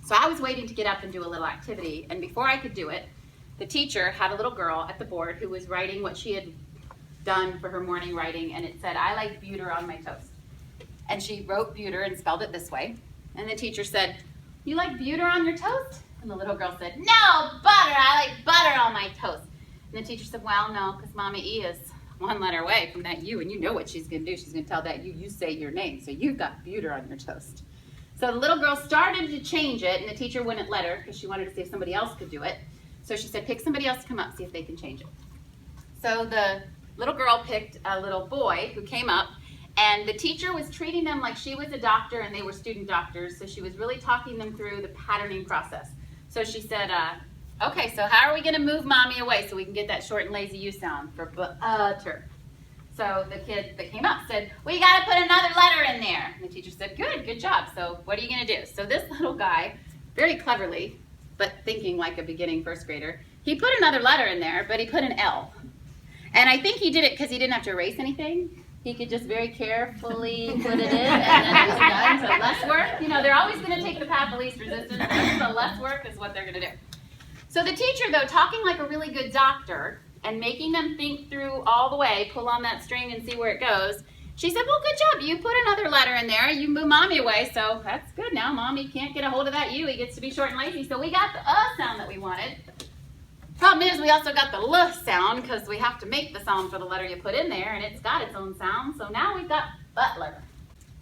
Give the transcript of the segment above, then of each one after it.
So I was waiting to get up and do a little activity, and before I could do it, the teacher had a little girl at the board who was writing what she had done for her morning writing, and it said, "I like butter on my toast." And she wrote butter and spelled it this way. And the teacher said, "You like butter on your toast?" And the little girl said, "No, butter, I like butter on my toast." And the teacher said, "Well, no, because Mommy E is one letter away from that U, and you know what she's going to do. She's going to tell that you say your name, so you've got butter on your toast." So the little girl started to change it, and the teacher wouldn't let her because she wanted to see if somebody else could do it. So she said, "Pick somebody else to come up, see if they can change it." So the little girl picked a little boy who came up, and the teacher was treating them like she was a doctor and they were student doctors, so she was really talking them through the patterning process. So she said, "Okay, so how are we going to move Mommy away so we can get that short and lazy U sound for butter?" So the kid that came up said, "We got to put another letter in there." And the teacher said, good job. So what are you going to do?" So this little guy, very cleverly, but thinking like a beginning first grader, he put another letter in there, but he put an L. And I think he did it because he didn't have to erase anything. He could just very carefully put it in, and then it was done. So less work. You know, they're always going to take the path of least resistance. So less work is what they're going to do. So the teacher, though, talking like a really good doctor and making them think through all the way, pull on that string and see where it goes, she said, "Well, good job. You put another letter in there. You move Mommy away, so that's good. Now Mommy can't get a hold of that U. He gets to be short and lazy. So we got the sound that we wanted. Problem is, we also got the L sound because we have to make the sound for the letter you put in there, and it's got its own sound. So now we've got butler.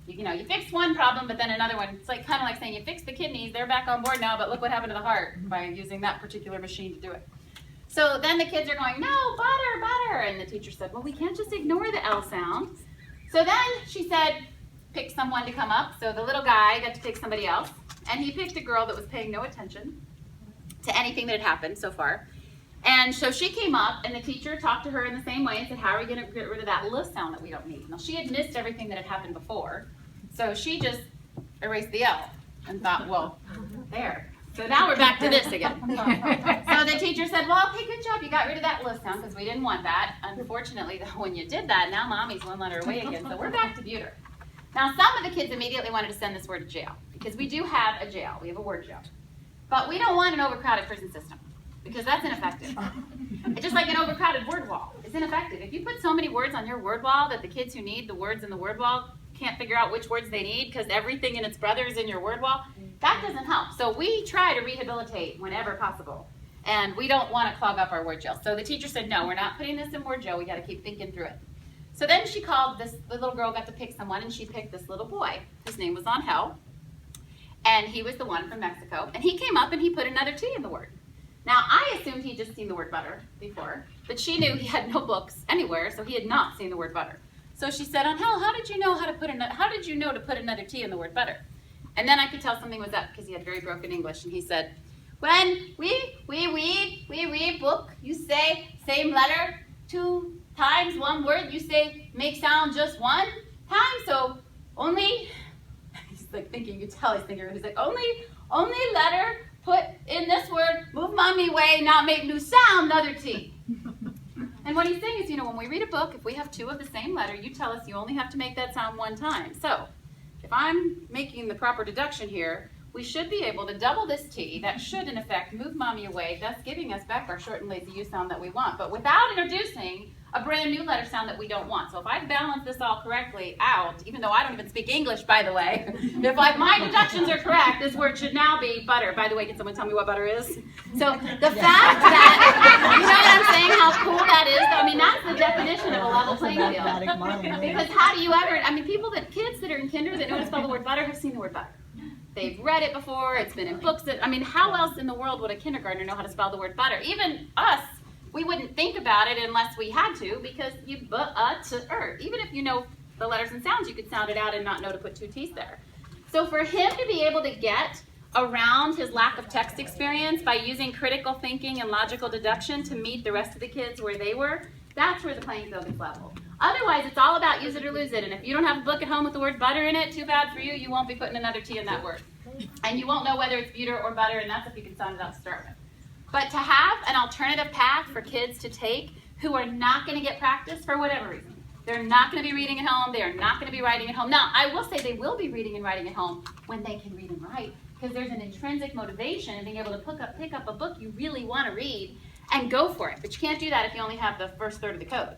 You know, you fixed one problem, but then another one. It's like kind of like saying you fixed the kidneys. They're back on board now, but look what happened to the heart by using that particular machine to do it. So then the kids are going, "No, butter, butter." And the teacher said, "Well, we can't just ignore the L sound." So then she said, "Pick someone to come up." So the little guy got to pick somebody else, and he picked a girl that was paying no attention to anything that had happened so far. And so she came up, and the teacher talked to her in the same way and said, "How are we going to get rid of that L sound that we don't need?" Now, she had missed everything that had happened before, so she just erased the L and thought, well, there. So now we're back to this again. So the teacher said, "Well, okay, good job. You got rid of that L sound because we didn't want that. Unfortunately, though, when you did that, now Mommy's one letter away again, so we're back to butter." Now, some of the kids immediately wanted to send this word to jail because we do have a jail. We have a word jail. But we don't want an overcrowded prison system, because that's ineffective. Just like an overcrowded word wall is ineffective. If you put so many words on your word wall that the kids who need the words in the word wall can't figure out which words they need because everything and its brother is in your word wall, that doesn't help. So we try to rehabilitate whenever possible, and we don't want to clog up our word jail. So the teacher said, "No, we're not putting this in word jail. We got to keep thinking through it." So then she called the little girl got to pick someone, and she picked this little boy. His name was Angel, and he was the one from Mexico. And he came up and he put another T in the word. Now, I assumed he'd just seen the word butter before, but she knew he had no books anywhere, so he had not seen the word butter. So she said, "Angel, how did you know to put another T in the word butter?" And then I could tell something was up because he had very broken English, and he said, "When we read book, you say same letter 2 times, one word, you say make sound just 1 time, so only," he's like thinking, you tell he's thinking, he's like, only letter put in this word, move Mommy away, not make new sound, another T. And what he's saying is, you know, when we read a book, if we have 2 of the same letter, you tell us you only have to make that sound 1 time. So if I'm making the proper deduction here, we should be able to double this T. That should, in effect, move Mommy away, thus giving us back our short and lazy U sound that we want, but without introducing a brand new letter sound that we don't want. So if I balance this all correctly out, even though I don't even speak English, by the way, if my deductions are correct, this word should now be butter. By the way, can someone tell me what butter is? So the fact that, you know what I'm saying, how cool that is? I mean, that's the definition of a level playing field. Because how do you ever, kids that are in kinder that know how to spell the word butter have seen the word butter. They've read it before, it's been in books. How else in the world would a kindergartner know how to spell the word butter? Even us, we wouldn't think about it unless we had to, because you butter. Even if you know the letters and sounds, you could sound it out and not know to put 2 T's there. So for him to be able to get around his lack of text experience by using critical thinking and logical deduction to meet the rest of the kids where they were, that's where the playing field is level. Otherwise, it's all about use it or lose it. And if you don't have a book at home with the word butter in it, too bad for you. You won't be putting another T in that word. And you won't know whether it's butter or butter, and that's if you can sound it out to start with. But to have an alternative path for kids to take who are not going to get practice for whatever reason. They're not going to be reading at home. They are not going to be writing at home. Now, I will say they will be reading and writing at home when they can read and write. because there's an intrinsic motivation in being able to pick up a book you really want to read and go for it. But you can't do that if you only have the first third of the code.